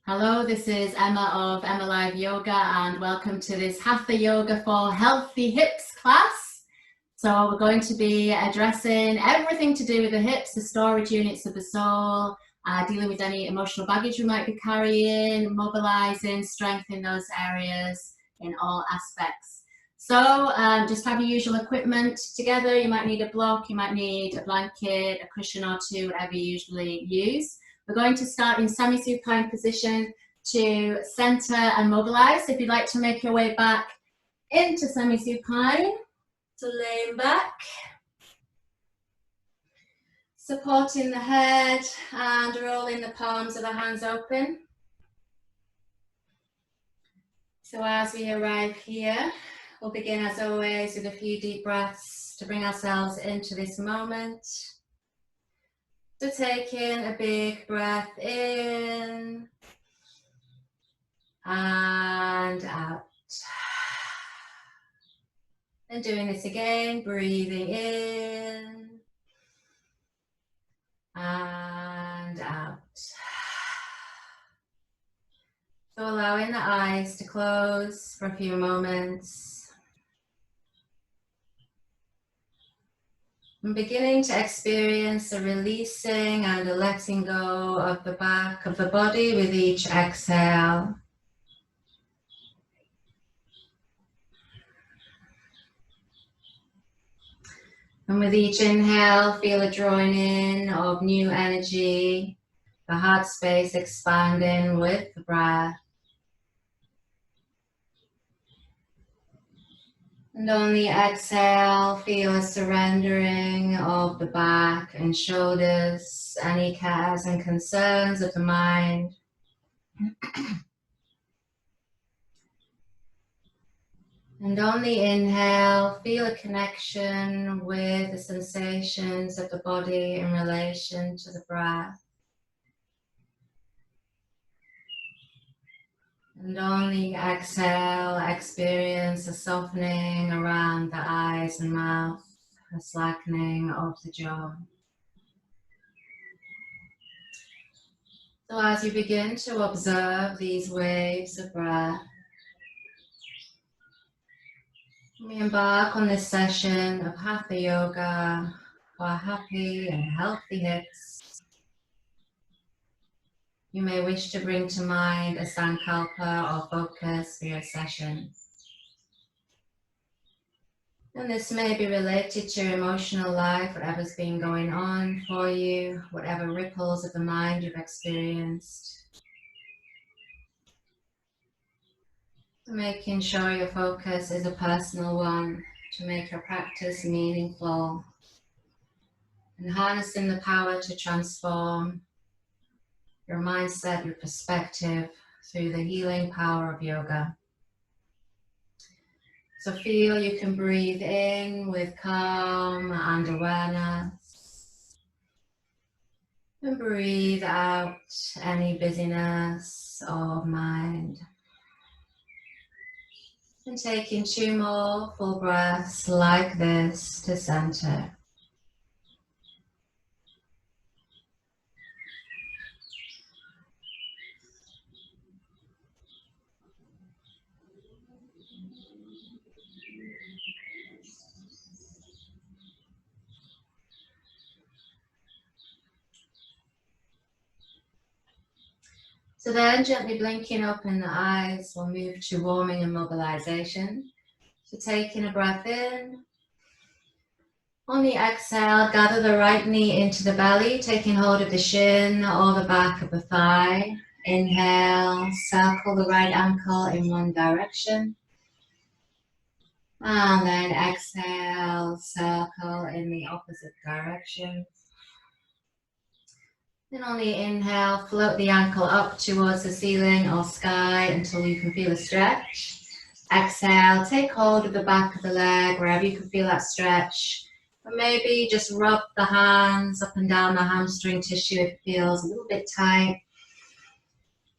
Hello, this is Emma of EmmaLiveYoga and welcome to this Hatha Yoga for Healthy Hips class. So we're going to be addressing everything to do with the hips, the storage units of the soul, dealing with any emotional baggage we might be carrying, mobilizing, strengthening those areas in all aspects. So just have your usual equipment together. You might need a block, you might need a blanket, a cushion or two, whatever you usually use. We're going to start in semi-supine position to center and mobilize. If you'd like to make your way back into semi-supine, so laying back, supporting the head and rolling the palms of the hands open. So as we arrive here, we'll begin as always with a few deep breaths to bring ourselves into this moment. So taking a big breath in and out. And doing this again, breathing in and out. So allowing the eyes to close for a few moments. I'm beginning to experience a releasing and a letting go of the back of the body with each exhale. And with each inhale, feel a drawing in of new energy, the heart space expanding with the breath. And on the exhale, feel a surrendering of the back and shoulders, any cares and concerns of the mind. And on the inhale, feel a connection with the sensations of the body in relation to the breath. And on the exhale, experience a softening around the eyes and mouth, a slackening of the jaw. So as you begin to observe these waves of breath, we embark on this session of Hatha Yoga for happy and healthy hips. You may wish to bring to mind a sankalpa or focus for your session. And this may be related to your emotional life, whatever's been going on for you, whatever ripples of the mind you've experienced. Making sure your focus is a personal one to make your practice meaningful and harnessing the power to transform your mindset, your perspective through the healing power of yoga. So feel you can breathe in with calm and awareness and breathe out any busyness of mind. And taking 2 more full breaths like this to center. So then gently blinking open the eyes, we'll move to warming and mobilization. So taking a breath in. On the exhale, gather the right knee into the belly, taking hold of the shin or the back of the thigh. Inhale, circle the right ankle in one direction. And then exhale, circle in the opposite direction. Then on the inhale, float the ankle up towards the ceiling or sky until you can feel a stretch. Exhale, take hold of the back of the leg wherever you can feel that stretch. Or maybe just rub the hands up and down the hamstring tissue if it feels a little bit tight.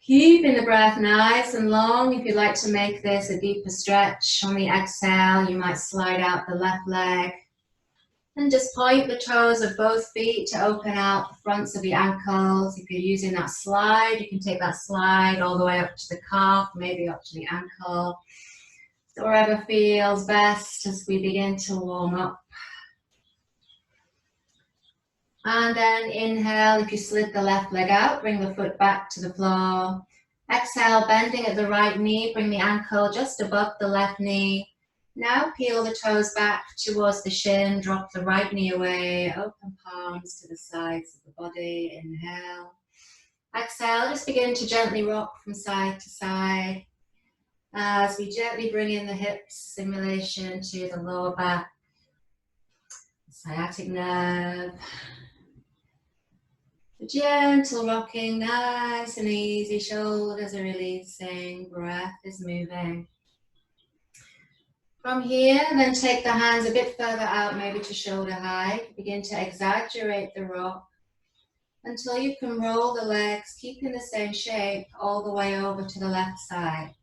Keeping the breath nice and long. If you'd like to make this a deeper stretch, on the exhale, you might slide out the left leg. And just point the toes of both feet to open out the fronts of the ankles. If you're using that slide, you can take that slide all the way up to the calf, maybe up to the ankle. So wherever feels best as we begin to warm up. And then inhale, if you slid the left leg out, bring the foot back to the floor. Exhale, bending at the right knee, bring the ankle just above the left knee. Now peel the toes back towards the shin, drop the right knee away, open palms to the sides of the body, inhale. Exhale, just begin to gently rock from side to side as we gently bring in the hips, stimulation to the lower back, sciatic nerve. The gentle rocking, nice and easy, shoulders are releasing, breath is moving. From here, then take the hands a bit further out, maybe to shoulder height. Begin to exaggerate the rock until you can roll the legs, keeping the same shape, all the way over to the left side.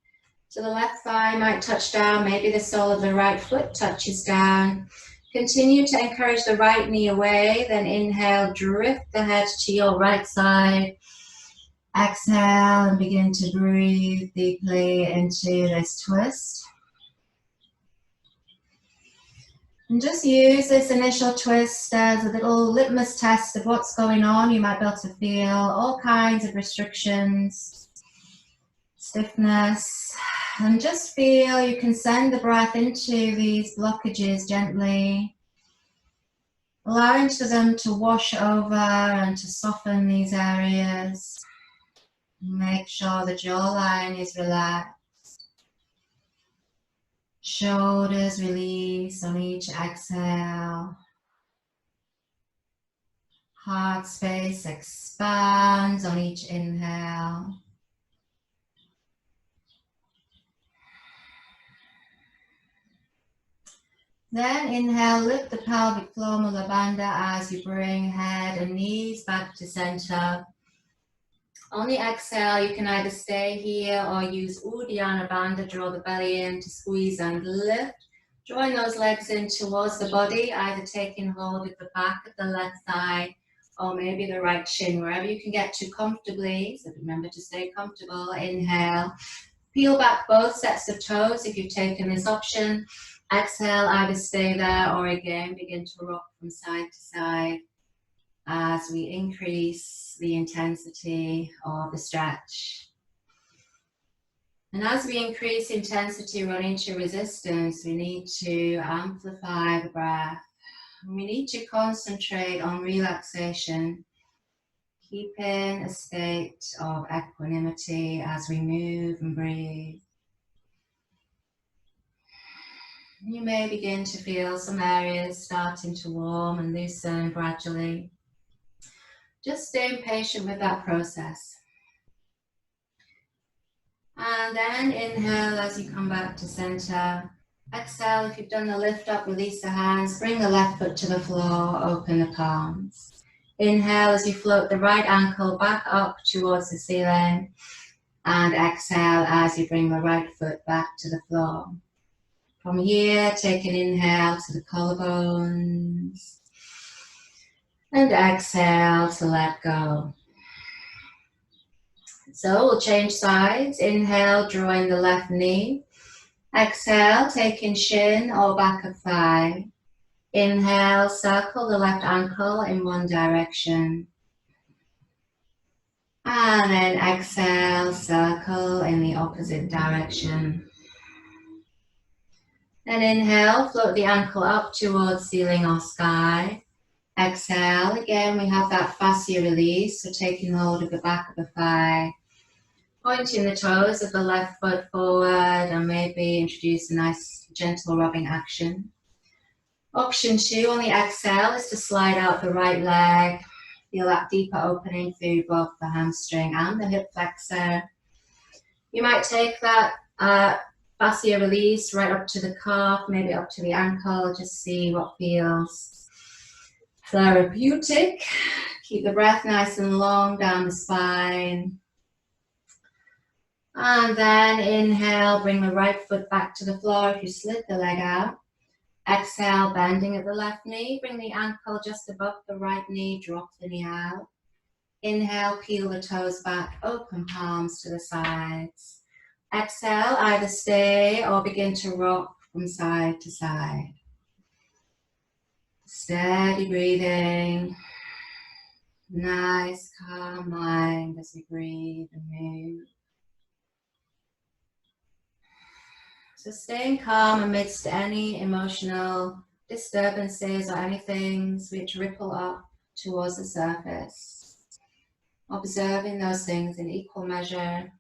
So the left thigh might touch down, maybe the sole of the right foot touches down. Continue to encourage the right knee away, then inhale, drift the head to your right side. Exhale and begin to breathe deeply into this twist. And just use this initial twist as a little litmus test of what's going on. You might be able to feel all kinds of restrictions, stiffness, and just feel you can send the breath into these blockages gently, allowing for them to wash over and to soften these areas. Make sure the jawline is relaxed. Shoulders release on each exhale. Heart space expands on each inhale. Then inhale, lift the pelvic floor mula bandha as you bring head and knees back to center. On the exhale, you can either stay here or use Uddiyana Bandha, draw the belly in to squeeze and lift. Drawing those legs in towards the body, either taking hold of the back of the left thigh or maybe the right shin, wherever you can get to comfortably. So remember to stay comfortable. Inhale, peel back both sets of toes if you've taken this option. Exhale, either stay there or again begin to rock from side to side as we increase the intensity of the stretch. And as we increase intensity, run into resistance, we need to amplify the breath. We need to concentrate on relaxation, keeping a state of equanimity as we move and breathe. You may begin to feel some areas starting to warm and loosen gradually. Just staying patient with that process. And then inhale as you come back to center. Exhale, if you've done the lift up, release the hands, bring the left foot to the floor, open the palms. Inhale as you float the right ankle back up towards the ceiling. And exhale as you bring the right foot back to the floor. From here, take an inhale to the collarbones. And exhale to let go. So we'll change sides. Inhale, drawing the left knee. Exhale, taking shin or back of thigh. Inhale, circle the left ankle in one direction. And then exhale, circle in the opposite direction. Then inhale, float the ankle up towards ceiling or sky. Exhale, again we have that fascia release, so taking hold of the back of the thigh. Pointing the toes of the left foot forward and maybe introduce a nice gentle rubbing action. Option 2 on the exhale is to slide out the right leg. Feel that deeper opening through both the hamstring and the hip flexor. You might take that fascia release right up to the calf, maybe up to the ankle, just see what feels therapeutic. Keep the breath nice and long down the spine. And then inhale, bring the right foot back to the floor if you slid the leg out. Exhale, bending at the left knee. Bring the ankle just above the right knee. Drop the knee out. Inhale, peel the toes back. Open palms to the sides. Exhale, either stay or begin to rock from side to side. Steady breathing. Nice, calm mind as we breathe and move. So staying calm amidst any emotional disturbances or anything which ripple up towards the surface. Observing those things in equal measure.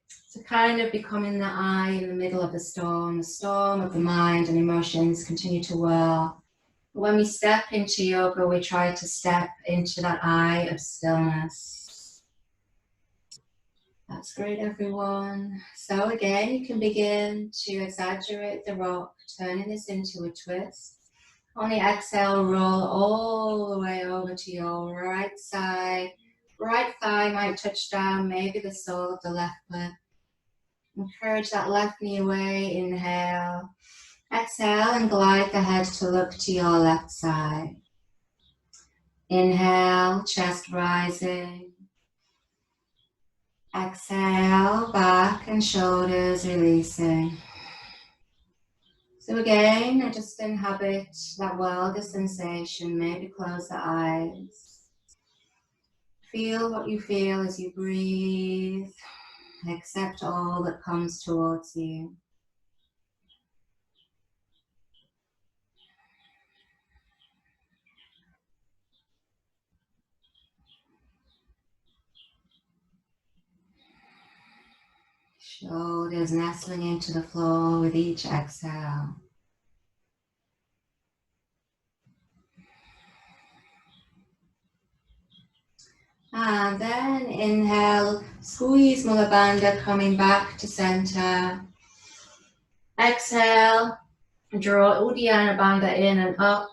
So kind of becoming the eye in the middle of the storm of the mind and emotions continue to whirl. But when we step into yoga, we try to step into that eye of stillness. That's great, everyone. So again, you can begin to exaggerate the rock, turning this into a twist. On the exhale, roll all the way over to your right side. Right thigh might touch down, maybe the sole of the left foot. Encourage that left knee away. Inhale. Exhale and glide the head to look to your left side. Inhale, chest rising. Exhale, back and shoulders releasing. So again, just inhabit that world of sensation. Maybe close the eyes. Feel what you feel as you breathe. Accept all that comes towards you. Shoulders nestling into the floor with each exhale. And then inhale, squeeze Mula Bandha, coming back to center. Exhale, draw Uddiyana Bandha in and up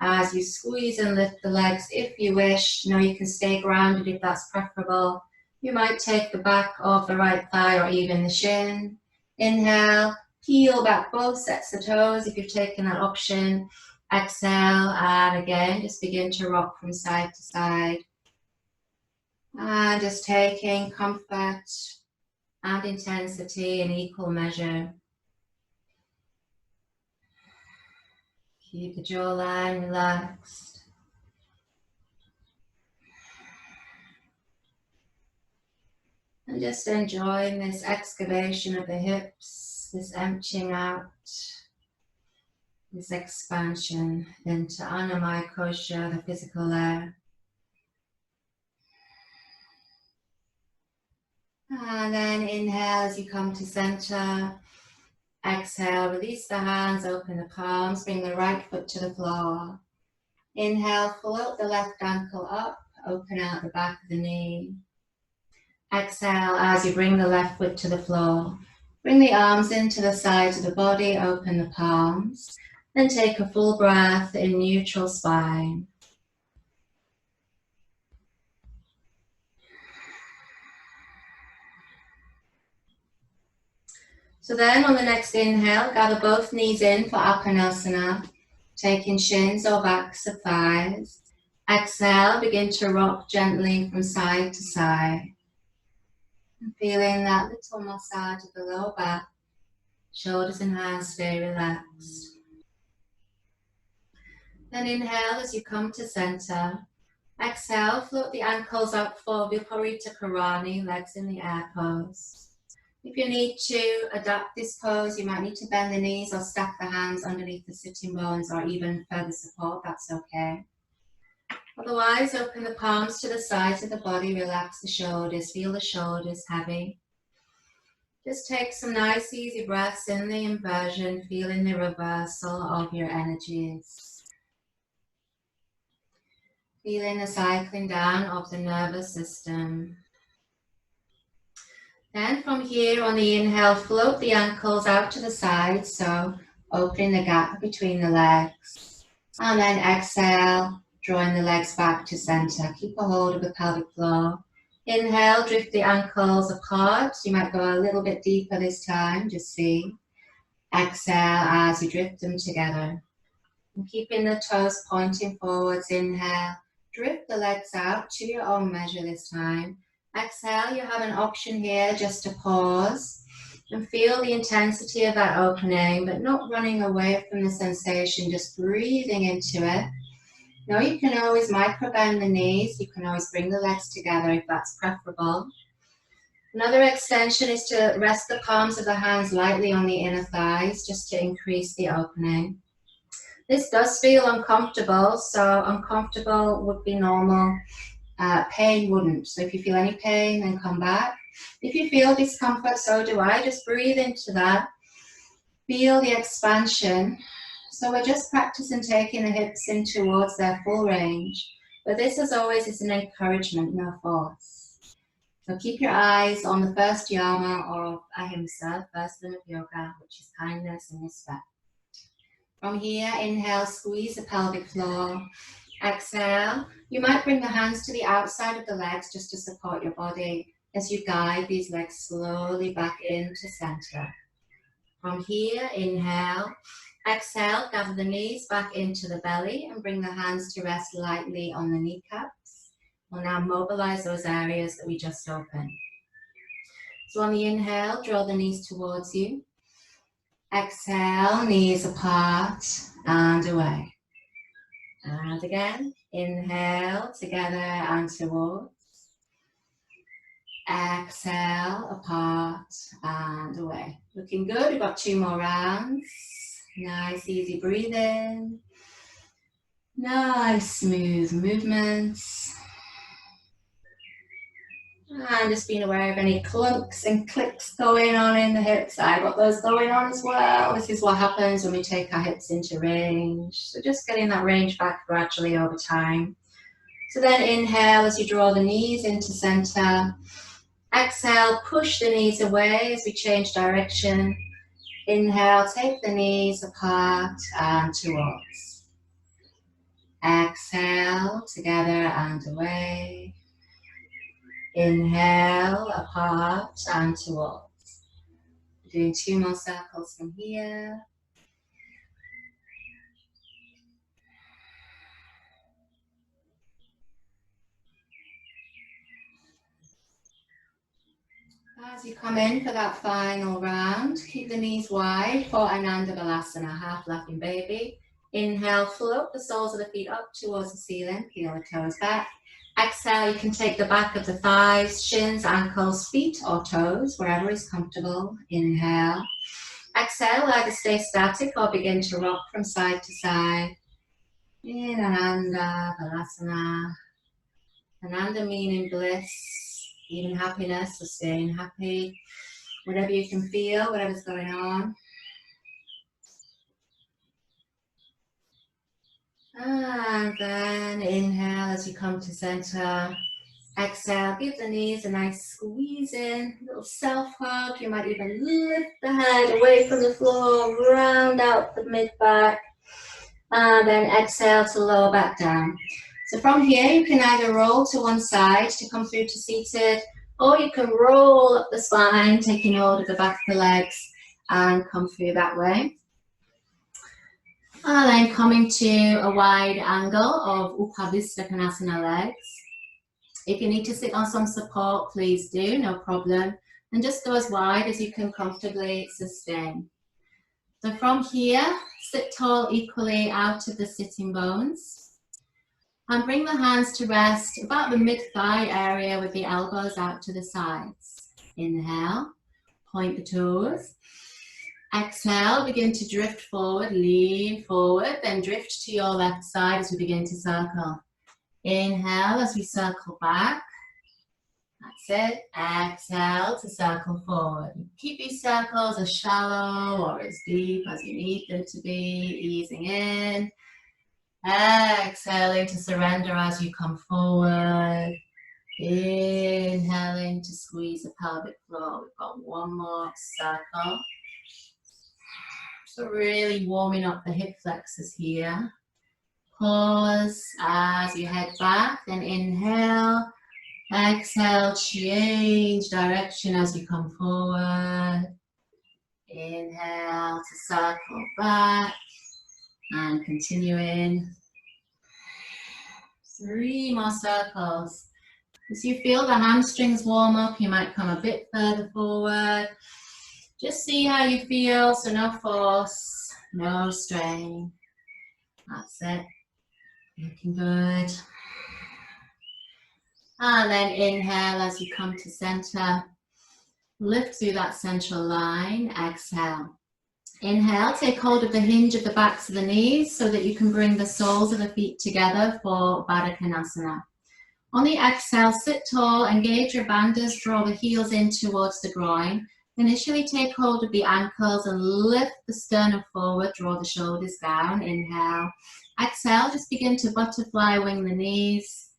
as you squeeze and lift the legs if you wish. You know, you can stay grounded if that's preferable. You might take the back of the right thigh or even the shin. Inhale, peel back both sets of toes if you've taken that option. Exhale, and again, just begin to rock from side to side. And just taking comfort and intensity in equal measure. Keep the jawline relaxed. And just enjoying this excavation of the hips, this emptying out, this expansion into Annamaya Kosha, the physical layer. And then inhale as you come to center. Exhale, release the hands, open the palms, bring the right foot to the floor. Inhale, float the left ankle up, open out the back of the knee. Exhale as you bring the left foot to the floor. Bring the arms into the sides of the body, open the palms. Then take a full breath in neutral spine. So then on the next inhale, gather both knees in for Apanasana, taking shins or backs of thighs. Exhale, begin to rock gently from side to side. And feeling that little massage of the lower back, shoulders and hands stay relaxed. Then inhale as you come to center. Exhale, float the ankles up for Viparita Karani, legs in the air pose. If you need to adapt this pose, you might need to bend the knees or stack the hands underneath the sitting bones or even further support, that's okay. Otherwise, open the palms to the sides of the body, relax the shoulders, feel the shoulders heavy. Just take some nice easy breaths in the inversion, feeling the reversal of your energies. Feeling the cycling down of the nervous system. Then from here on the inhale, float the ankles out to the side, so opening the gap between the legs. And then exhale, drawing the legs back to center. Keep a hold of the pelvic floor. Inhale, drift the ankles apart. You might go a little bit deeper this time, just see. Exhale as you drift them together. And keeping the toes pointing forwards, inhale. Drift the legs out to your own measure this time. Exhale, you have an option here just to pause and feel the intensity of that opening, but not running away from the sensation, just breathing into it. Now you can always micro bend the knees, you can always bring the legs together if that's preferable. Another extension is to rest the palms of the hands lightly on the inner thighs, just to increase the opening. This does feel uncomfortable, so uncomfortable would be normal, pain wouldn't. So if you feel any pain, then come back. If you feel discomfort, so do I, just breathe into that. Feel the expansion. So we're just practicing taking the hips in towards their full range. But this, as always, is an encouragement, no force. So keep your eyes on the first yama of ahimsa, first limb of yoga, which is kindness and respect. From here, inhale, squeeze the pelvic floor. Exhale, you might bring the hands to the outside of the legs just to support your body as you guide these legs slowly back into center. From here, inhale. Exhale, gather the knees back into the belly and bring the hands to rest lightly on the kneecaps. We'll now mobilize those areas that we just opened. So on the inhale, draw the knees towards you. Exhale, knees apart and away. And again, inhale, together and towards. Exhale, apart and away. Looking good, we've got 2 more rounds. Nice, easy breathing. Nice, smooth movements. And just being aware of any clunks and clicks going on in the hips. I've got those going on as well. This is what happens when we take our hips into range. So just getting that range back gradually over time. So then inhale as you draw the knees into center. Exhale, push the knees away as we change direction. Inhale, take the knees apart and towards. Exhale, together and away. Inhale, apart and towards. Doing 2 more circles from here. As you come in for that final round, keep the knees wide for Ananda Balasana, half laughing baby. Inhale, float the soles of the feet up towards the ceiling, peel the toes back. Exhale, you can take the back of the thighs, shins, ankles, feet or toes, wherever is comfortable. Inhale. Exhale, either stay static or begin to rock from side to side. In Ananda Balasana. Ananda meaning bliss, even happiness, so staying happy. Whatever you can feel, whatever's going on. And then inhale as you come to center. Exhale, give the knees a nice squeeze in, a little self-hug. You might even lift the head away from the floor, round out the mid-back. And then exhale to lower back down. So from here, you can either roll to one side to come through to seated, or you can roll up the spine, taking hold of the back of the legs and come through that way. And then coming to a wide angle of Upavista Konasana legs. If you need to sit on some support, please do, no problem. And just go as wide as you can comfortably sustain. So from here, sit tall equally out of the sitting bones. And bring the hands to rest about the mid-thigh area with the elbows out to the sides. Inhale, point the toes. Exhale, begin to drift forward, lean forward, then drift to your left side as we begin to circle. Inhale as we circle back. That's it. Exhale to circle forward. Keep these circles as shallow or as deep as you need them to be, easing in. Exhaling to surrender as you come forward. Inhaling to squeeze the pelvic floor. We've got 1 more circle. So really warming up the hip flexors here. Pause as you head back, then inhale. Exhale, change direction as you come forward. Inhale to circle back and continuing. 3 more circles. As you feel the hamstrings warm up, you might come a bit further forward. Just see how you feel, so no force, no strain. That's it. Looking good. And then inhale as you come to center. Lift through that central line. Exhale. Inhale, take hold of the hinge of the backs of the knees so that you can bring the soles of the feet together for Baddha Konasana. On the exhale, sit tall, engage your bandhas, draw the heels in towards the groin. Initially take hold of the ankles and lift the sternum forward, draw the shoulders down. Inhale. Exhale, just begin to butterfly wing the knees.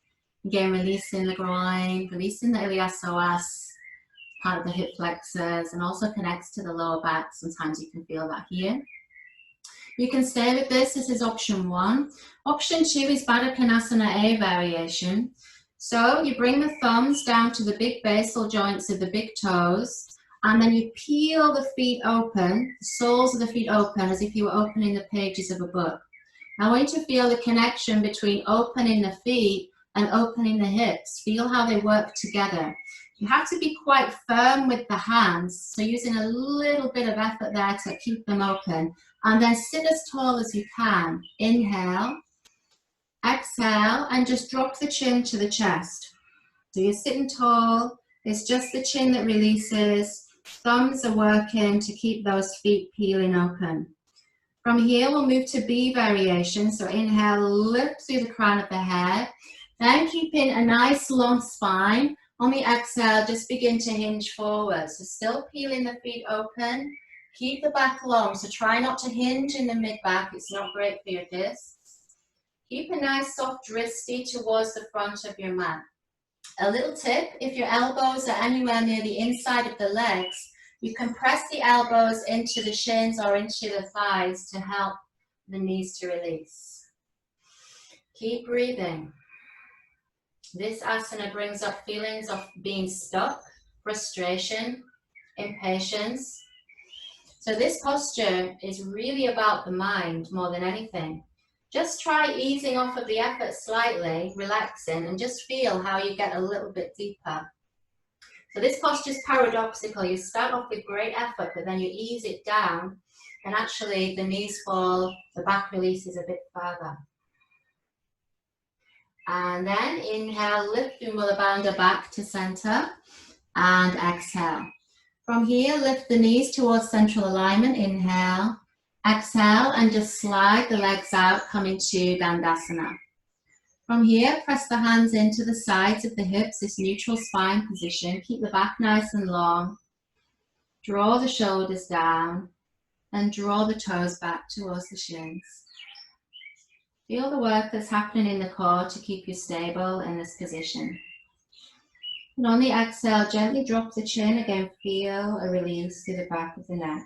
Again, releasing the groin, releasing the iliopsoas, part of the hip flexors, and also connects to the lower back. Sometimes you can feel that here. You can stay with this. This is option 1. Option 2 is Baddha Konasana A variation. So you bring the thumbs down to the big basal joints of the big toes, and then you peel the feet open, the soles of the feet open, as if you were opening the pages of a book. I want you to feel the connection between opening the feet and opening the hips. Feel how they work together. You have to be quite firm with the hands, so using a little bit of effort there to keep them open. And then sit as tall as you can. Inhale, exhale, and just drop the chin to the chest. So you're sitting tall, it's just the chin that releases. Thumbs are working to keep those feet peeling open. From here, we'll move to B variation. So inhale, lift through the crown of the head. Then keeping a nice long spine. On the exhale, just begin to hinge forward. So still peeling the feet open. Keep the back long. So try not to hinge in the mid-back. It's not great for your discs. Keep a nice soft wristy towards the front of your mat. A little tip, if your elbows are anywhere near the inside of the legs, you can press the elbows into the shins or into the thighs to help the knees to release. Keep breathing. This asana brings up feelings of being stuck, frustration, impatience. So this posture is really about the mind more than anything. Just try easing off of the effort slightly, relaxing, and just feel how you get a little bit deeper. So this posture is paradoxical. You start off with great effort, but then you ease it down, and actually the knees fall, the back releases a bit further. And then inhale, lift the Mula Bandha back to center, and exhale. From here, lift the knees towards central alignment. Inhale, exhale, and just slide the legs out, coming to Dandasana. From here, press the hands into the sides of the hips, this neutral spine position. Keep the back nice and long. Draw the shoulders down, and draw the toes back towards the shins. Feel the work that's happening in the core to keep you stable in this position. And on the exhale, gently drop the chin. Again, feel a release to the back of the neck.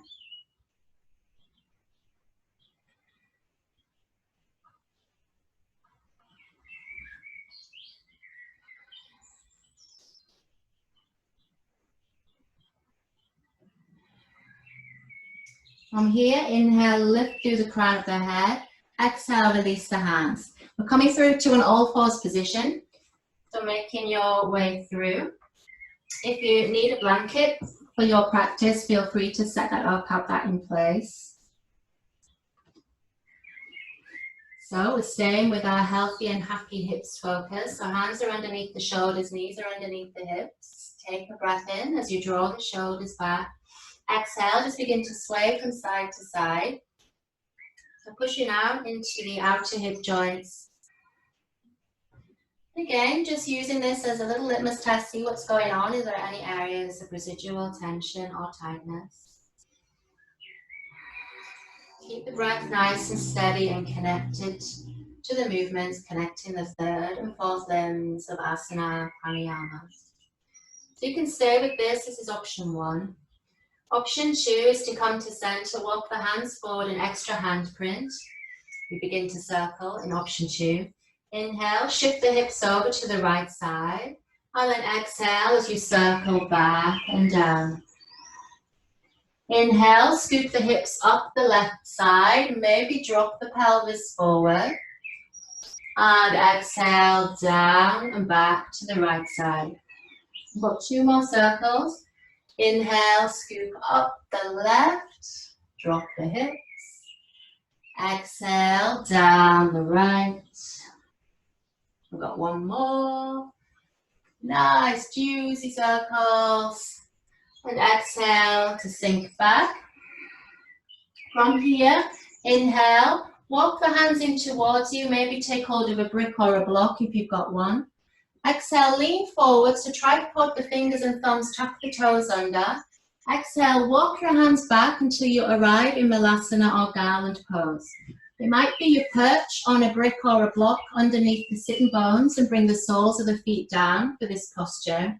From here, inhale, lift through the crown of the head. Exhale, release the hands. We're coming through to an all fours position. So making your way through. If you need a blanket for your practice, feel free to set that up, have that in place. So we're staying with our healthy and happy hips focus. So hands are underneath the shoulders, knees are underneath the hips. Take a breath in as you draw the shoulders back. Exhale, just begin to sway from side to side. So pushing out into the outer hip joints. Again, just using this as a little litmus test, see what's going on. Is there any areas of residual tension or tightness? Keep the breath nice and steady and connected to the movements, connecting the third and fourth limbs of asana, pranayama. So you can stay with this. This is option 1. Option 2 is to come to center, walk the hands forward, an extra handprint. We begin to circle in option 2. Inhale, shift the hips over to the right side. And then exhale as you circle back and down. Inhale, scoop the hips up the left side, maybe drop the pelvis forward. And exhale, down and back to the right side. We've got 2 more circles. Inhale, scoop up the left, drop the hips. Exhale, down the right. We've got 1 more. Nice, juicy circles. And exhale to sink back. From here, inhale, walk the hands in towards you. Maybe take hold of a brick or a block if you've got one. Exhale, lean forward, so try to put the fingers and thumbs, tuck the toes under. Exhale, walk your hands back until you arrive in Malasana or garland pose. It might be you perch on a brick or a block underneath the sitting bones and bring the soles of the feet down for this posture.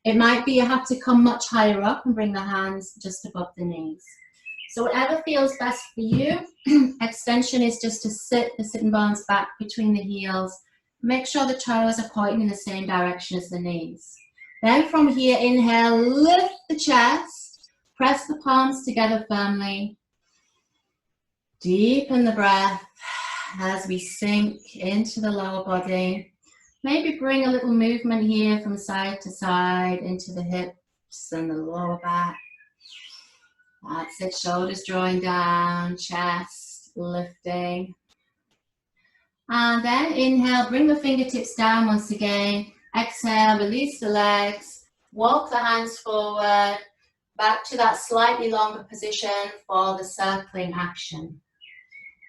It might be you have to come much higher up and bring the hands just above the knees. So whatever feels best for you. Extension is just to sit the sitting bones back between the heels. Make sure the toes are pointing in the same direction as the knees. Then from here, inhale, lift the chest. Press the palms together firmly. Deepen the breath as we sink into the lower body. Maybe bring a little movement here from side to side into the hips and the lower back. That's it, shoulders drawing down, chest lifting. And then inhale, bring the fingertips down once again. Exhale, release the legs. Walk the hands forward, back to that slightly longer position for the circling action.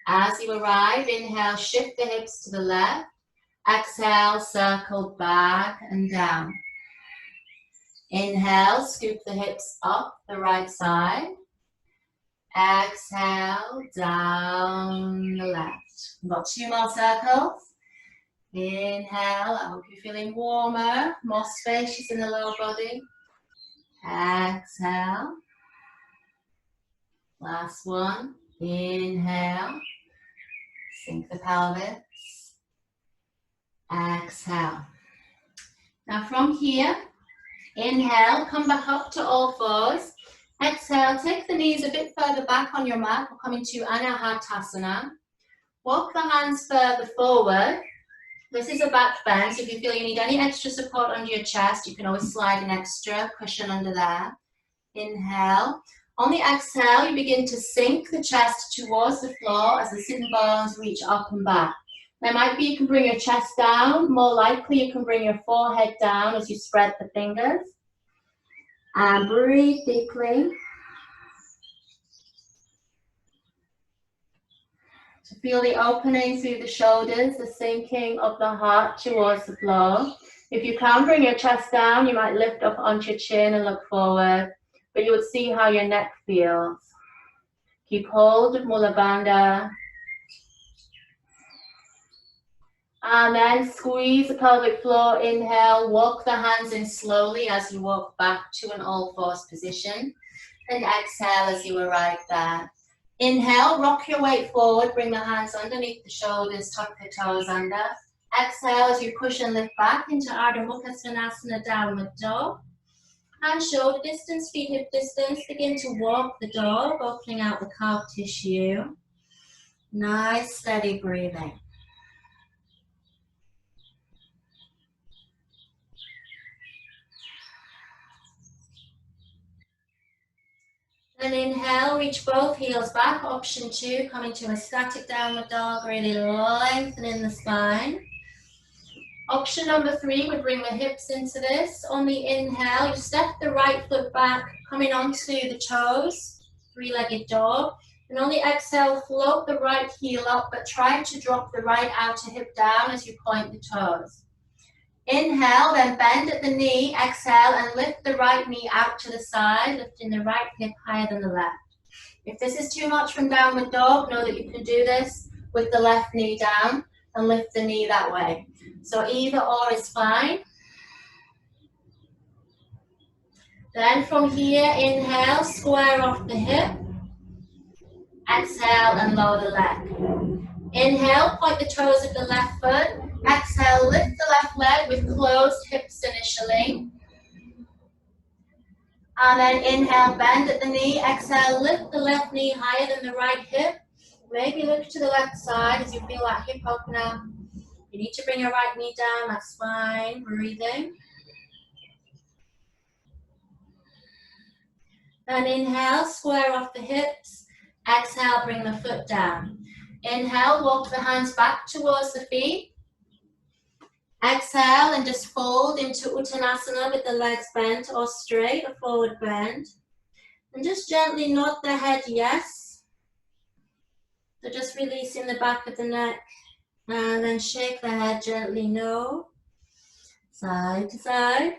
As you arrive, inhale, shift the hips to the left. Exhale, circle back and down. Inhale, scoop the hips up the right side. Exhale, down the left. We've got 2 more circles. Inhale, I hope you're feeling warmer, more spacious in the lower body. Exhale. Last one. Inhale. Sink the pelvis. Exhale. Now from here, inhale, come back up to all fours. Exhale, take the knees a bit further back on your mat. We're coming to Anahatasana. Walk the hands further forward. This is a back bend, so if you feel you need any extra support under your chest, you can always slide an extra cushion under there. Inhale. On the exhale, you begin to sink the chest towards the floor as the sitting bones reach up and back. Now, it might be you can bring your chest down. More likely, you can bring your forehead down as you spread the fingers. And breathe deeply. To feel the opening through the shoulders, the sinking of the heart towards the floor. If you can bring your chest down, you might lift up onto your chin and look forward, but you would see how your neck feels. Keep hold of Mula Bandha. And then squeeze the pelvic floor, inhale, walk the hands in slowly as you walk back to an all fours position. And exhale as you arrive there. Inhale, rock your weight forward, bring the hands underneath the shoulders, tuck the toes under. Exhale as you push and lift back into Ardha Mukha Svanasana, downward dog. And shoulder distance, feet hip distance, begin to walk the dog, opening out the calf tissue. Nice, steady breathing. Then inhale, reach both heels back. Option 2, coming to a static downward dog, really lengthening the spine. Option number 3 would bring the hips into this. On the inhale, you step the right foot back, coming onto the toes, 3-legged dog. And on the exhale, float the right heel up, but try to drop the right outer hip down as you point the toes. Inhale, then bend at the knee, exhale, and lift the right knee out to the side, lifting the right hip higher than the left. If this is too much from downward dog, know that you can do this with the left knee down and lift the knee that way. So either or is fine. Then from here, inhale, square off the hip. Exhale and lower the leg. Inhale, point the toes of the left foot. Exhale, lift the left leg with closed hips initially. And then inhale, bend at the knee. Exhale, lift the left knee higher than the right hip. Maybe look to the left side as you feel that hip open up. You need to bring your right knee down, that's fine. Breathing. And inhale, square off the hips. Exhale, bring the foot down. Inhale, walk the hands back towards the feet. Exhale and just fold into Uttanasana with the legs bent or straight, a forward bend. And just gently nod the head yes. So just releasing the back of the neck. And then shake the head gently no. Side to side.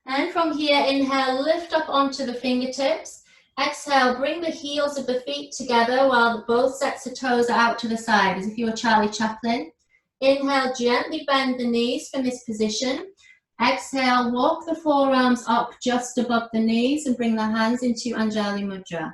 And from here, inhale, lift up onto the fingertips. Exhale, bring the heels of the feet together while both sets of toes are out to the side, as if you were Charlie Chaplin. Inhale, gently bend the knees from this position. Exhale, walk the forearms up just above the knees and bring the hands into Anjali Mudra.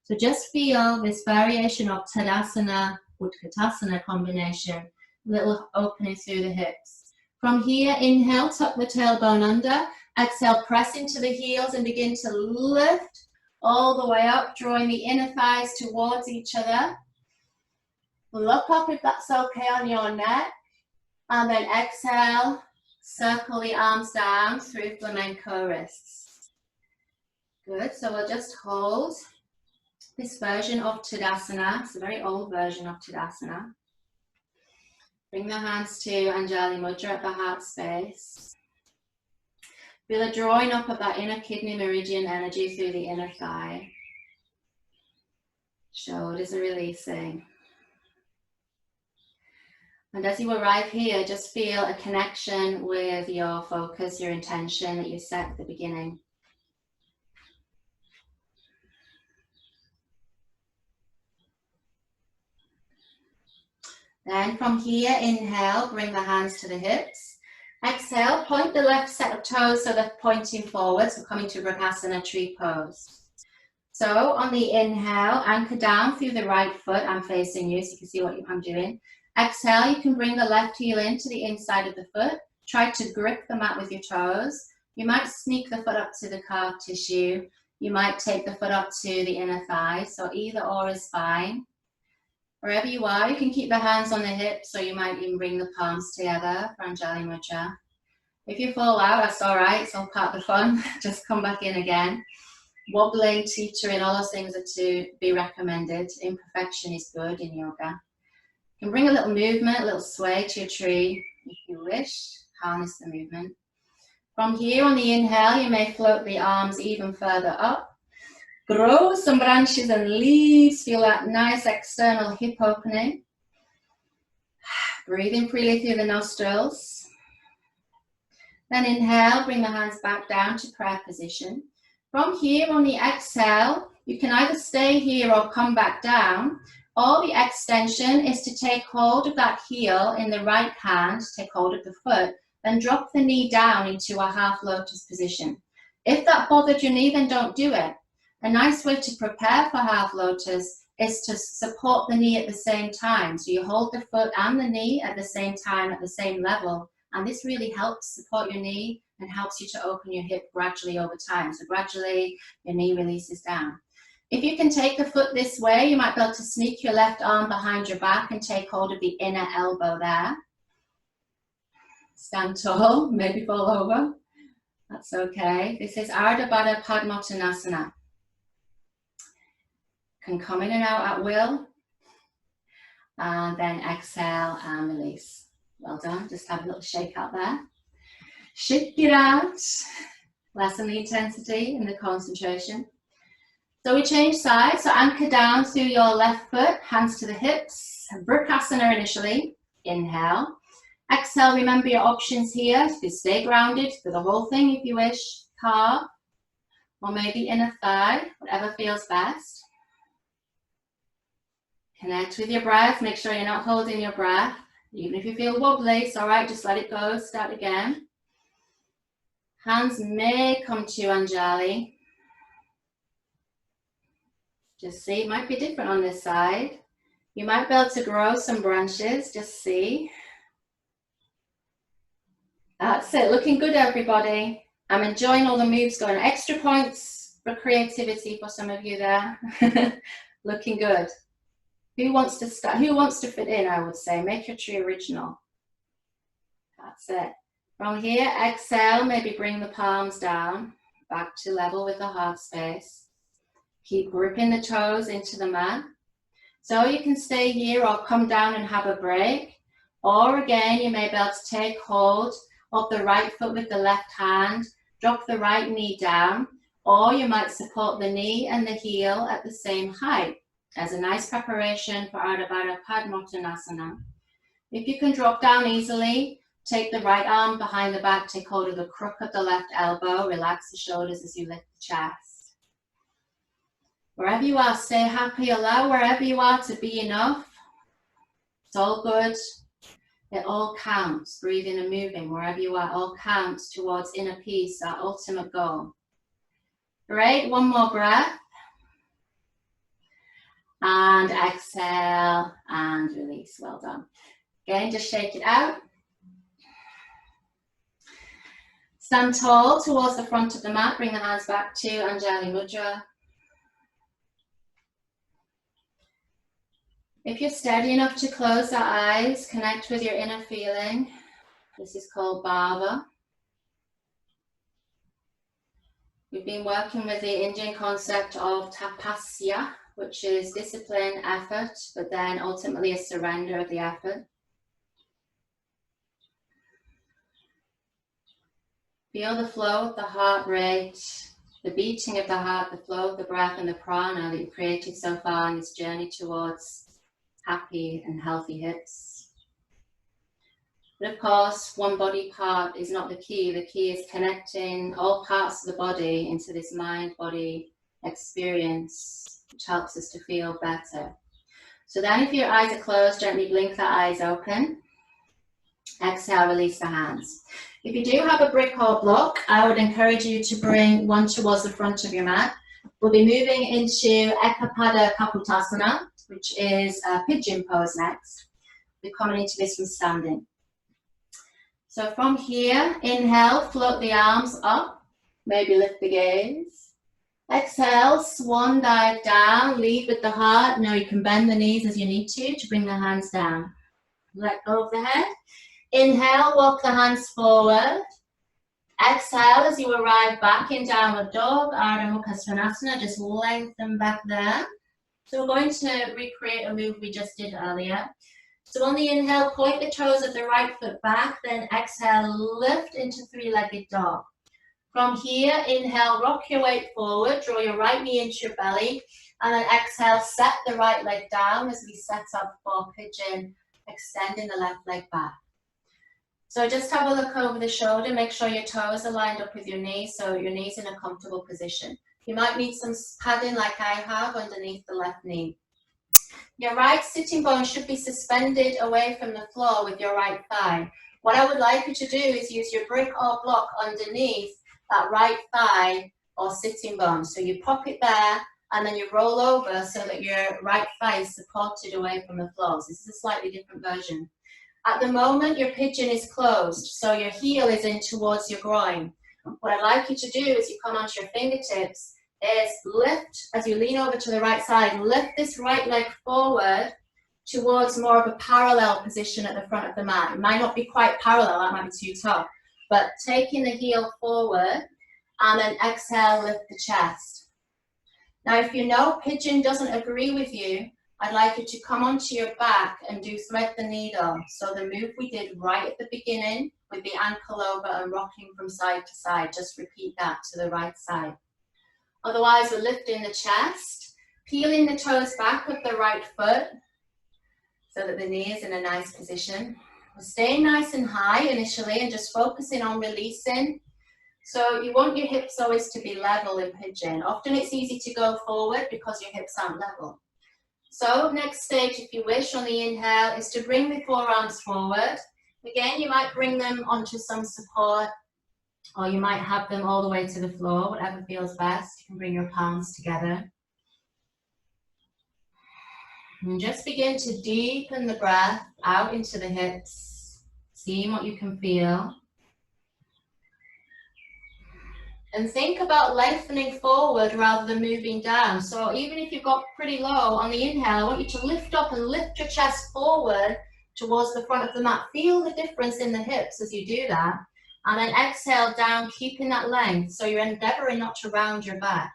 So just feel this variation of Tadasana, Utkatasana combination, little opening through the hips. From here, inhale, tuck the tailbone under. Exhale, press into the heels and begin to lift all the way up, drawing the inner thighs towards each other. Look up if that's okay on your neck. And then exhale, circle the arms down through flamenco wrists. Good, so we'll just hold this version of Tadasana. It's a very old version of Tadasana. Bring the hands to Anjali Mudra at the heart space. Feel a drawing up of that inner kidney meridian energy through the inner thigh. Shoulders are releasing. And as you arrive here, just feel a connection with your focus, your intention that you set at the beginning. Then from here, inhale, bring the hands to the hips. Exhale, point the left set of toes so they're pointing forwards. We're coming to Vrksasana tree pose. So on the inhale, anchor down through the right foot. I'm facing you so you can see what I'm doing. Exhale, you can bring the left heel into the inside of the foot. Try to grip the mat with your toes. You might sneak the foot up to the calf tissue. You might take the foot up to the inner thigh. So either or is fine. Wherever you are, you can keep the hands on the hips, or you might even bring the palms together for Anjali Mudra. If you fall out, that's all right. It's all part of the fun. Just come back in again. Wobbling, teetering, all those things are to be recommended. Imperfection is good in yoga. You can bring a little movement, a little sway to your tree if you wish. Harness the movement. From here on the inhale, you may float the arms even further up. Grow some branches and leaves. Feel that nice external hip opening. Breathing freely through the nostrils. Then inhale, bring the hands back down to prayer position. From here on the exhale, you can either stay here or come back down. Or the extension is to take hold of that heel in the right hand, take hold of the foot, then drop the knee down into a half lotus position. If that bothered your knee, then don't do it. A nice way to prepare for half lotus is to support the knee at the same time. So you hold the foot and the knee at the same time, at the same level. And this really helps support your knee and helps you to open your hip gradually over time. So gradually your knee releases down. If you can take the foot this way, you might be able to sneak your left arm behind your back and take hold of the inner elbow there. Stand tall, maybe fall over. That's okay. This is Ardha Baddha Padmottanasana. Can come in and out at will. And then exhale and release. Well done. Just have a little shake out there. Shake it out. Lessen the intensity and the concentration. So we change sides. So anchor down through your left foot, hands to the hips. Vrksasana initially. Inhale. Exhale, remember your options here. You can stay grounded for the whole thing if you wish. Calf, or maybe inner thigh, whatever feels best. Connect with your breath. Make sure you're not holding your breath. Even if you feel wobbly, it's all right. Just let it go. Start again. Hands may come to Anjali. Just see, it might be different on this side. You might be able to grow some branches. Just see. That's it, looking good everybody. I'm enjoying all the moves going. Extra points for creativity for some of you there. Looking good. Who wants to start? Who wants to fit in, I would say? Make your tree original. That's it. From here, exhale, maybe bring the palms down, back to level with the heart space. Keep gripping the toes into the mat. So you can stay here or come down and have a break. Or again, you may be able to take hold of the right foot with the left hand, drop the right knee down, or you might support the knee and the heel at the same height as a nice preparation for Ardha Padmottanasana. If you can drop down easily, take the right arm behind the back, take hold of the crook of the left elbow, relax the shoulders as you lift the chest. Wherever you are, stay happy, allow wherever you are to be enough. It's all good. It all counts, breathing and moving, wherever you are, all counts towards inner peace, our ultimate goal. Great, one more breath. And exhale and release, well done. Again, just shake it out. Stand tall towards the front of the mat, bring the hands back to Anjali Mudra. If you're steady enough to close the eyes, connect with your inner feeling. This is called Bhava. We've been working with the Indian concept of tapasya, which is discipline, effort, but then ultimately a surrender of the effort. Feel the flow of the heart rate, the beating of the heart, the flow of the breath and the prana that you've created so far on this journey towards happy and healthy hips. But of course, one body part is not the key. The key is connecting all parts of the body into this mind-body experience, which helps us to feel better. So then if your eyes are closed, gently blink the eyes open. Exhale, release the hands. If you do have a brick or block, I would encourage you to bring one towards the front of your mat. We'll be moving into Ekapada Kapotasana, which is a pigeon pose next. We're coming into this from standing. So from here, inhale, float the arms up, maybe lift the gaze. Exhale, swan dive down, lead with the heart. Now you can bend the knees as you need to bring the hands down. Let go of the head. Inhale, walk the hands forward. Exhale as you arrive back in downward dog, Ardha Mukha Svanasana, just lengthen back there. So we're going to recreate a move we just did earlier. So on the inhale, point the toes of the right foot back, then exhale, lift into three-legged dog. From here, inhale, rock your weight forward, draw your right knee into your belly, and then exhale, set the right leg down as we set up for pigeon, extending the left leg back. So just have a look over the shoulder, make sure your toes are lined up with your knees, so your knee's in a comfortable position. You might need some padding like I have underneath the left knee. Your right sitting bone should be suspended away from the floor with your right thigh. What I would like you to do is use your brick or block underneath that right thigh or sitting bone. So you pop it there and then you roll over so that your right thigh is supported away from the floor. So this is a slightly different version. At the moment, your pigeon is closed, so your heel is in towards your groin. What I'd like you to do is you come onto your fingertips, is lift, as you lean over to the right side, lift this right leg forward towards more of a parallel position at the front of the mat. It might not be quite parallel, that might be too tough, but taking the heel forward and then exhale, lift the chest. Now, if you know pigeon doesn't agree with you, I'd like you to come onto your back and do thread the needle. So the move we did right at the beginning with the ankle over and rocking from side to side, just repeat that to the right side. Otherwise, we're lifting the chest, peeling the toes back of the right foot so that the knee is in a nice position. We're staying nice and high initially and just focusing on releasing. So you want your hips always to be level in pigeon. Often it's easy to go forward because your hips aren't level. So next stage, if you wish, on the inhale is to bring the forearms forward. Again, you might bring them onto some support, or you might have them all the way to the floor, whatever feels best. You can bring your palms together. And just begin to deepen the breath out into the hips, seeing what you can feel. And think about lengthening forward rather than moving down. So even if you've got pretty low on the inhale, I want you to lift up and lift your chest forward towards the front of the mat. Feel the difference in the hips as you do that. And then exhale down, keeping that length. So you're endeavoring not to round your back.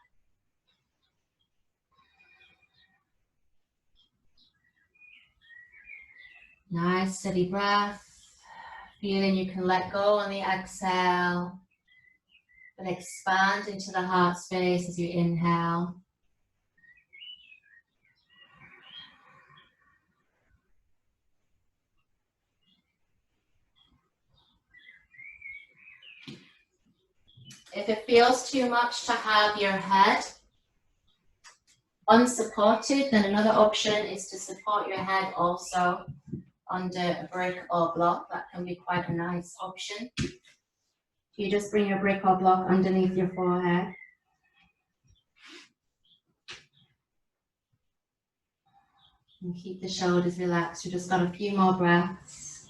Nice, steady breath. Feeling you can let go on the exhale. And expand into the heart space as you inhale. If it feels too much to have your head unsupported, then another option is to support your head also under a brick or block. That can be quite a nice option. You just bring your brick or block underneath your forehead. And keep the shoulders relaxed. We've just got a few more breaths.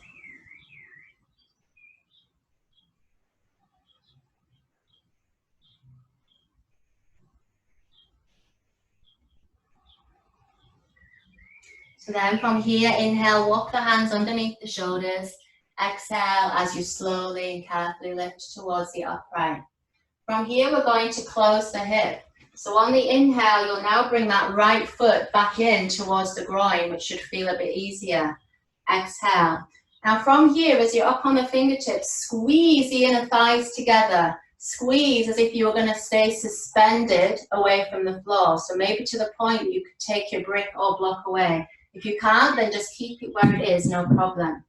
So then from here, inhale, walk the hands underneath the shoulders. Exhale as you slowly and carefully lift towards the upright. From here, we're going to close the hip. So on the inhale, you'll now bring that right foot back in towards the groin, which should feel a bit easier. Exhale. Now from here, as you're up on the fingertips, squeeze the inner thighs together. Squeeze as if you were going to stay suspended away from the floor. So maybe to the point that you could take your brick or block away. If you can't, then just keep it where it is, no problem.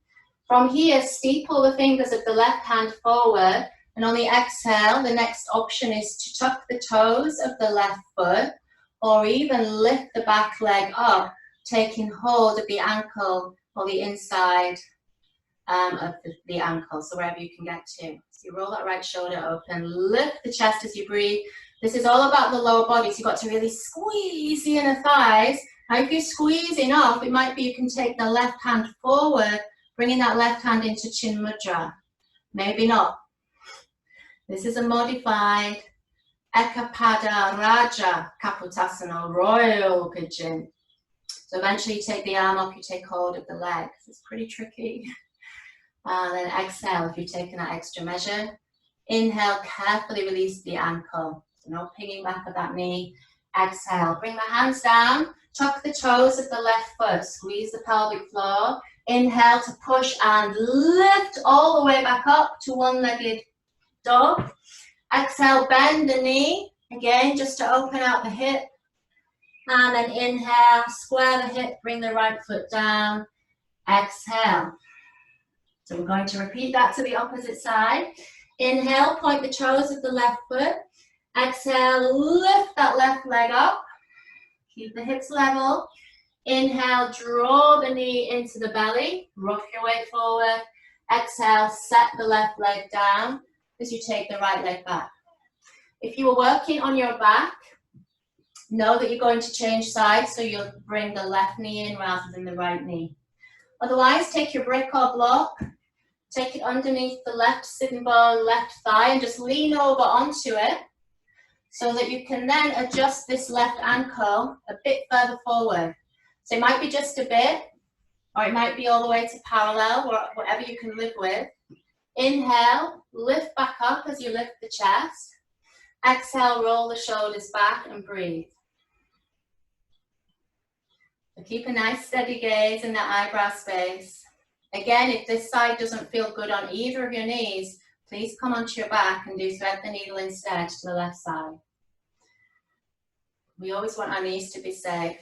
From here, steeple the fingers of the left hand forward. And on the exhale, the next option is to tuck the toes of the left foot or even lift the back leg up, taking hold of the ankle or the inside of the ankle, so wherever you can get to. So you roll that right shoulder open, lift the chest as you breathe. This is all about the lower body, so you've got to really squeeze the inner thighs. Now if you squeeze enough, it might be you can take the left hand forward, bringing that left hand into Chin Mudra. Maybe not. This is a modified Ekapada Raja Kapotasana, royal pigeon. So eventually you take the arm up, you take hold of the leg. It's pretty tricky. And then exhale if you've taken that extra measure. Inhale, carefully release the ankle. So no pinging back of that knee. Exhale, bring the hands down, tuck the toes of the left foot, squeeze the pelvic floor. Inhale to push and lift all the way back up to one-legged dog. Exhale, bend the knee, again, just to open out the hip. And then inhale, square the hip, bring the right foot down. Exhale. So we're going to repeat that to the opposite side. Inhale, point the toes of the left foot. Exhale, lift that left leg up. Keep the hips level. Inhale, draw the knee into the belly. Rock your weight forward. Exhale, set the left leg down as you take the right leg back. If you were working on your back, know that you're going to change sides, so you'll bring the left knee in rather than the right knee. Otherwise, take your brick or block, take it underneath the left sitting bone, left thigh, and just lean over onto it so that you can then adjust this left ankle a bit further forward. So it might be just a bit, or it might be all the way to parallel, or whatever you can live with. Inhale, lift back up as you lift the chest. Exhale, roll the shoulders back and breathe. So keep a nice steady gaze in the eyebrow space. Again, if this side doesn't feel good on either of your knees, please come onto your back and do thread the needle instead to the left side. We always want our knees to be safe.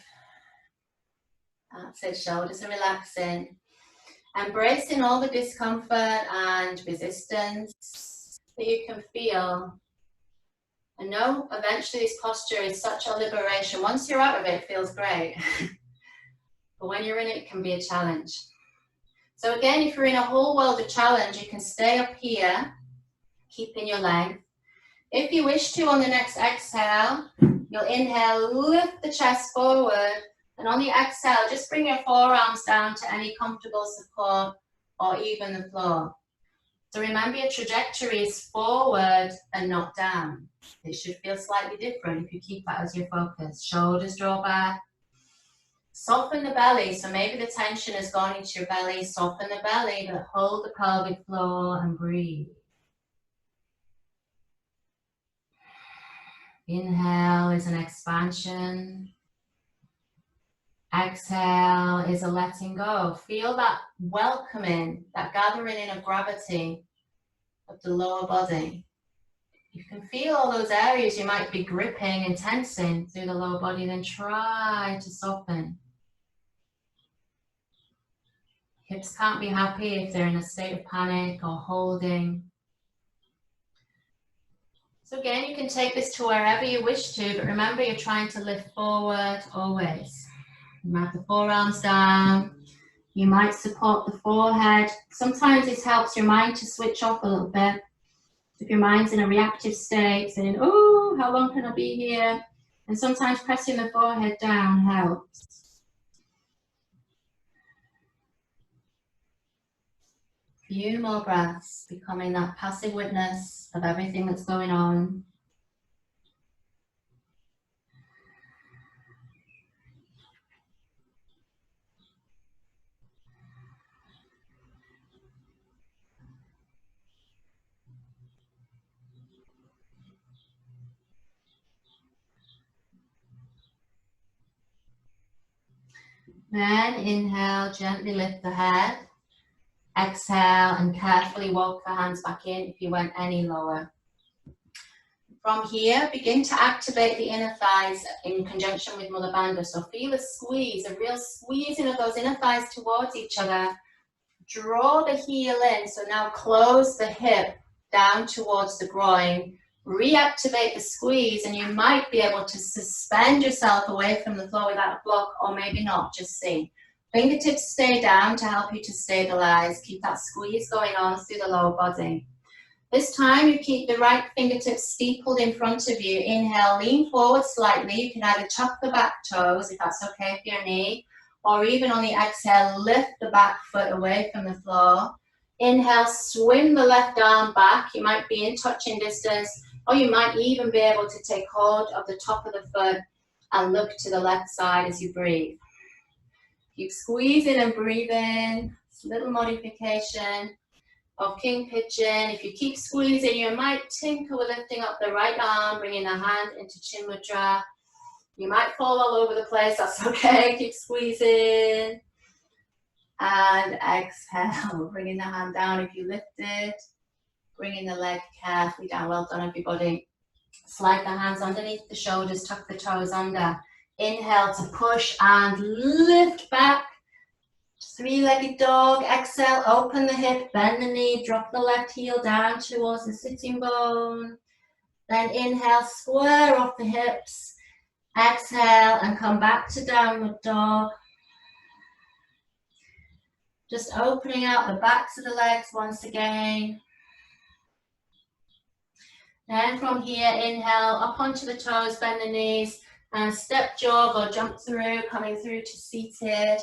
That's it, shoulders are relaxing. Embracing all the discomfort and resistance that you can feel. And know eventually this posture is such a liberation. Once you're out of it, it feels great. But when you're in it, it can be a challenge. So again, if you're in a whole world of challenge, you can stay up here, keeping your length. If you wish to, on the next exhale, you'll inhale, lift the chest forward, and on the exhale, just bring your forearms down to any comfortable support or even the floor. So remember, your trajectory is forward and not down. It should feel slightly different if you keep that as your focus. Shoulders draw back. Soften the belly. So maybe the tension has gone into your belly. Soften the belly, but hold the pelvic floor and breathe. Inhale is an expansion. Exhale is a letting go. Feel that welcoming, that gathering in of gravity of the lower body. You can feel all those areas you might be gripping and tensing through the lower body, then try to soften. Hips can't be happy if they're in a state of panic or holding. So again, you can take this to wherever you wish to, but remember you're trying to lift forward always. You might have the forearms down. You might support the forehead. Sometimes this helps your mind to switch off a little bit. If your mind's in a reactive state, saying, oh, how long can I be here? And sometimes pressing the forehead down helps. Few more breaths, becoming that passive witness of everything that's going on. Then inhale, gently lift the head. Exhale and carefully walk the hands back in if you went any lower. From here, begin to activate the inner thighs in conjunction with Mula Bandha. So feel a squeeze, a real squeezing of those inner thighs towards each other. Draw the heel in, so now close the hip down towards the groin. Reactivate the squeeze, and you might be able to suspend yourself away from the floor without a block, or maybe not, just see. Fingertips stay down to help you to stabilize. Keep that squeeze going on through the lower body. This time you keep the right fingertips steepled in front of you. Inhale, lean forward slightly. You can either tuck the back toes, if that's okay for your knee, or even on the exhale, lift the back foot away from the floor. Inhale, swing the left arm back. You might be in touching distance, or you might even be able to take hold of the top of the foot and look to the left side as you breathe. Keep squeezing and breathing. It's a little modification of King Pigeon. If you keep squeezing, you might tinker with lifting up the right arm, bringing the hand into Chin Mudra. You might fall all over the place, that's okay. Keep squeezing. And exhale, bringing the hand down if you lifted. Bringing the leg carefully down. Well done, everybody. Slide the hands underneath the shoulders, tuck the toes under. Inhale to push and lift back. Three-legged dog. Exhale, open the hip, bend the knee, drop the left heel down towards the sitting bone. Then inhale, square off the hips. Exhale and come back to downward dog. Just opening out the backs of the legs once again. Then from here, inhale, up onto the toes, bend the knees, and step jog or jump through, coming through to seated,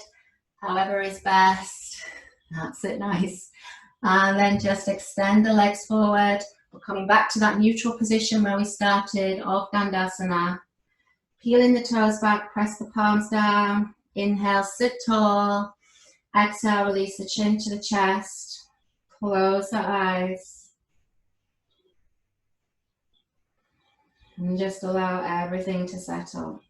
however is best. That's it, nice. And then just extend the legs forward. We're coming back to that neutral position where we started of Dandasana. Peeling the toes back, press the palms down. Inhale, sit tall. Exhale, release the chin to the chest. Close the eyes. And just allow everything to settle.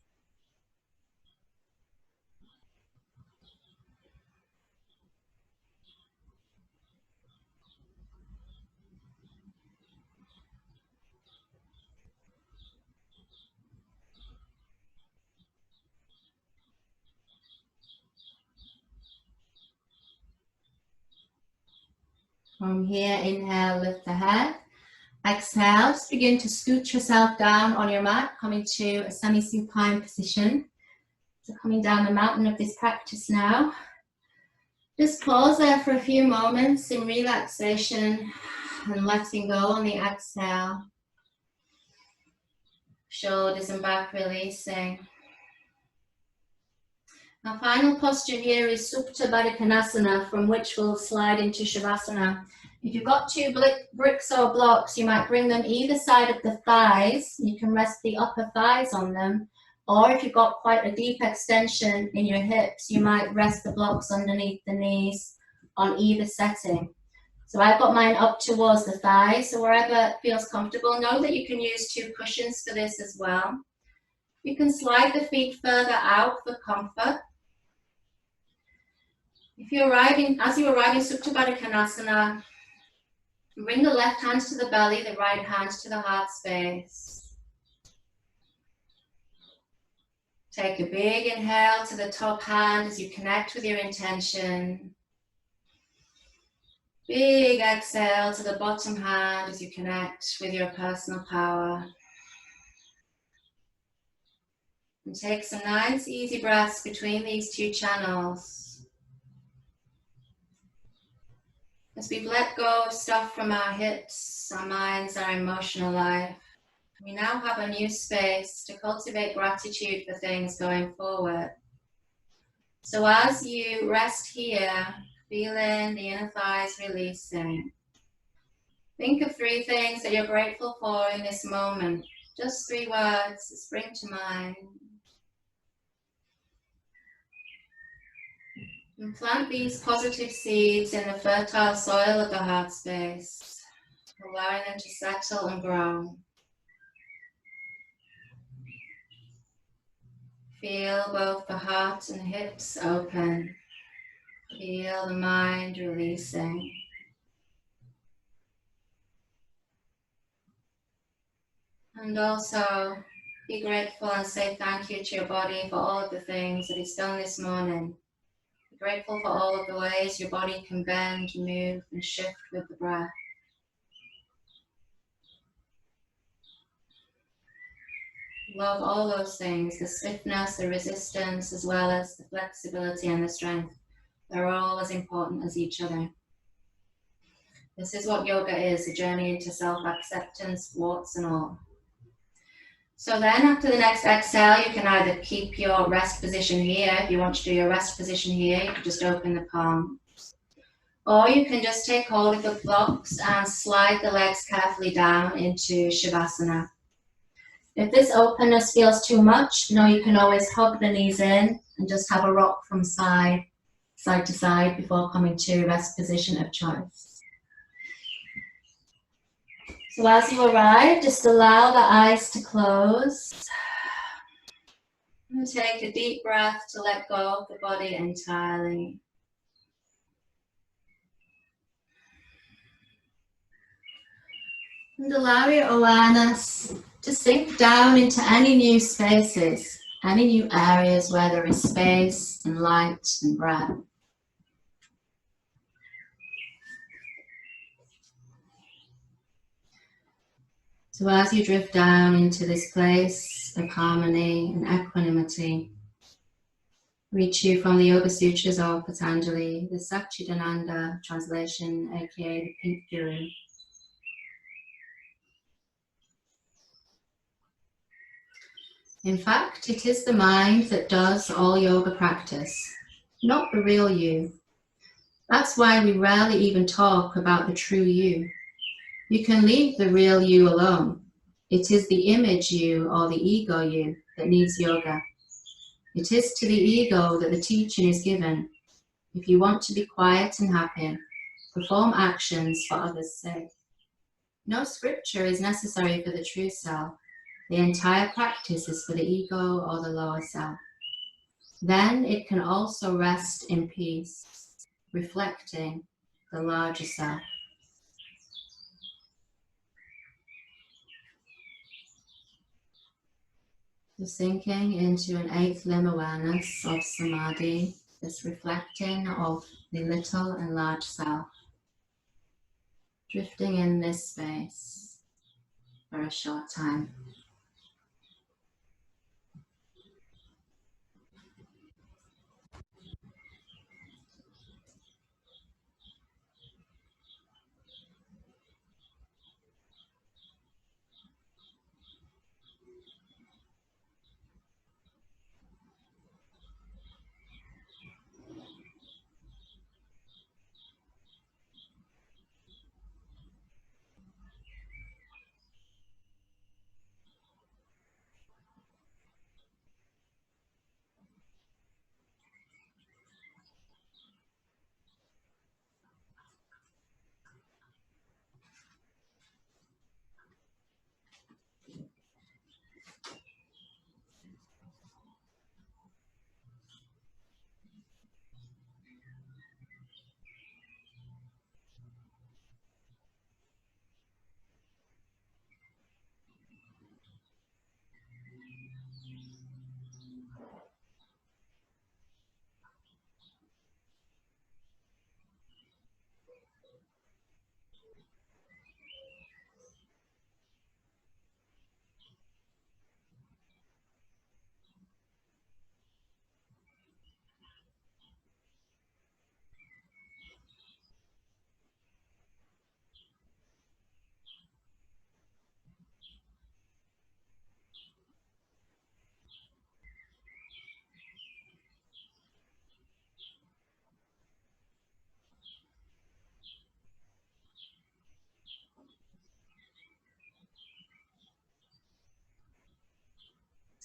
From here, inhale, lift the head. Exhale, just begin to scoot yourself down on your mat, coming to a semi-supine position. So coming down the mountain of this practice now. Just pause there for a few moments in relaxation and letting go on the exhale. Shoulders and back releasing. Our final posture here is Supta Baddha Konasana, from which we'll slide into Shavasana. If you've got two bricks or blocks, you might bring them either side of the thighs. You can rest the upper thighs on them. Or if you've got quite a deep extension in your hips, you might rest the blocks underneath the knees on either setting. So I've got mine up towards the thighs, so wherever feels comfortable. Know that you can use two cushions for this as well. You can slide the feet further out for comfort. If you're arriving, as you arrive in Supta Baddha Konasana, bring the left hand to the belly, the right hand to the heart space. Take a big inhale to the top hand as you connect with your intention. Big exhale to the bottom hand as you connect with your personal power. And take some nice easy breaths between these two channels. As we've let go of stuff from our hips, our minds, our emotional life, we now have a new space to cultivate gratitude for things going forward. So as you rest here, feeling the inner thighs releasing, think of 3 things that you're grateful for in this moment. Just 3 words that spring to mind. And plant these positive seeds in the fertile soil of the heart space, allowing them to settle and grow. Feel both the heart and hips open. Feel the mind releasing. And also be grateful and say thank you to your body for all of the things that it's done this morning. Be grateful for all of the ways your body can bend, move, and shift with the breath. Love all those things, the stiffness, the resistance, as well as the flexibility and the strength. They're all as important as each other. This is what yoga is, a journey into self-acceptance, warts and all. So then after the next exhale, you can either keep your rest position here. If you want to do your rest position here, you can just open the palms. Or you can just take hold of the blocks and slide the legs carefully down into Shavasana. If this openness feels too much, you can always hug the knees in and just have a rock from side to side before coming to rest position of choice. So as you arrive, just allow the eyes to close. And take a deep breath to let go of the body entirely. And allow your awareness to sink down into any new spaces, any new areas where there is space and light and breath. So as you drift down into this place of harmony and equanimity, reach you from the Yoga Sutras of Patanjali, the Satchidananda translation, aka the Pink Guru. In fact, it is the mind that does all yoga practice, not the real you. That's why we rarely even talk about the true you. You can leave the real you alone. It is the image you or the ego you that needs yoga. It is to the ego that the teaching is given. If you want to be quiet and happy, perform actions for others' sake. No scripture is necessary for the true self. The entire practice is for the ego or the lower self. Then it can also rest in peace, reflecting the larger self. So sinking into an 8th limb awareness of samadhi, this reflecting of the little and large self, drifting in this space for a short time.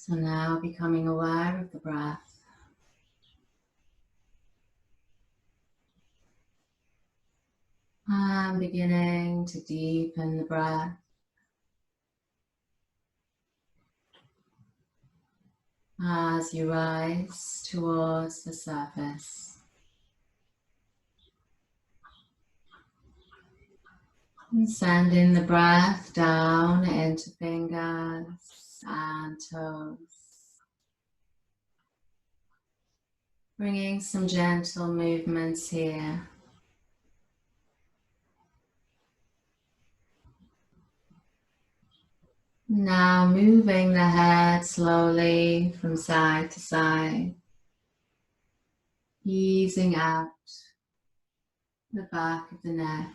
So now becoming aware of the breath. And beginning to deepen the breath. As you rise towards the surface. And sending the breath down into fingers and toes. Bringing some gentle movements here. Now moving the head slowly from side to side, easing out the back of the neck.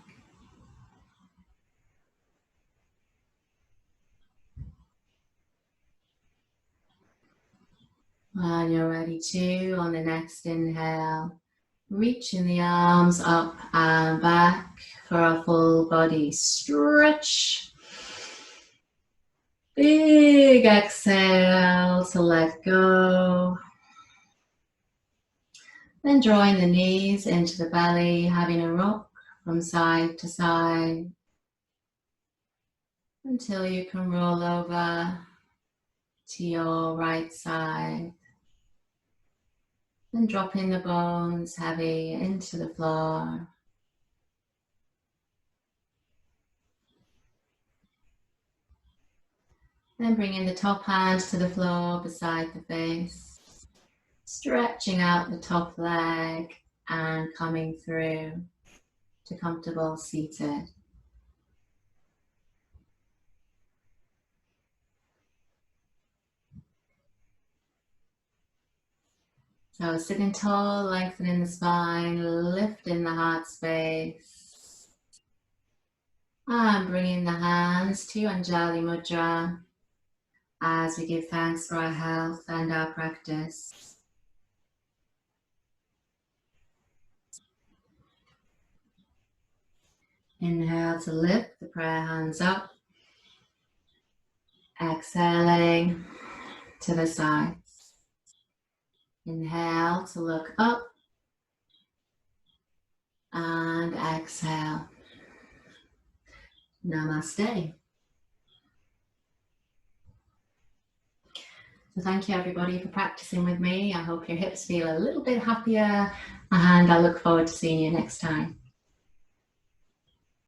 When you're ready to, on the next inhale, reaching the arms up and back for a full body stretch. Big exhale to let go. Then drawing the knees into the belly, having a rock from side to side until you can roll over to your right side. Then dropping the bones heavy into the floor. Then bringing the top hand to the floor beside the face. Stretching out the top leg and coming through to comfortable seated. So sitting tall, lengthening the spine, lifting the heart space. And bringing the hands to Anjali Mudra as we give thanks for our health and our practice. Inhale to lift the prayer hands up. Exhaling to the sides. Inhale to look up. And exhale. Namaste. So thank you everybody for practicing with me. I hope your hips feel a little bit happier and I look forward to seeing you next time.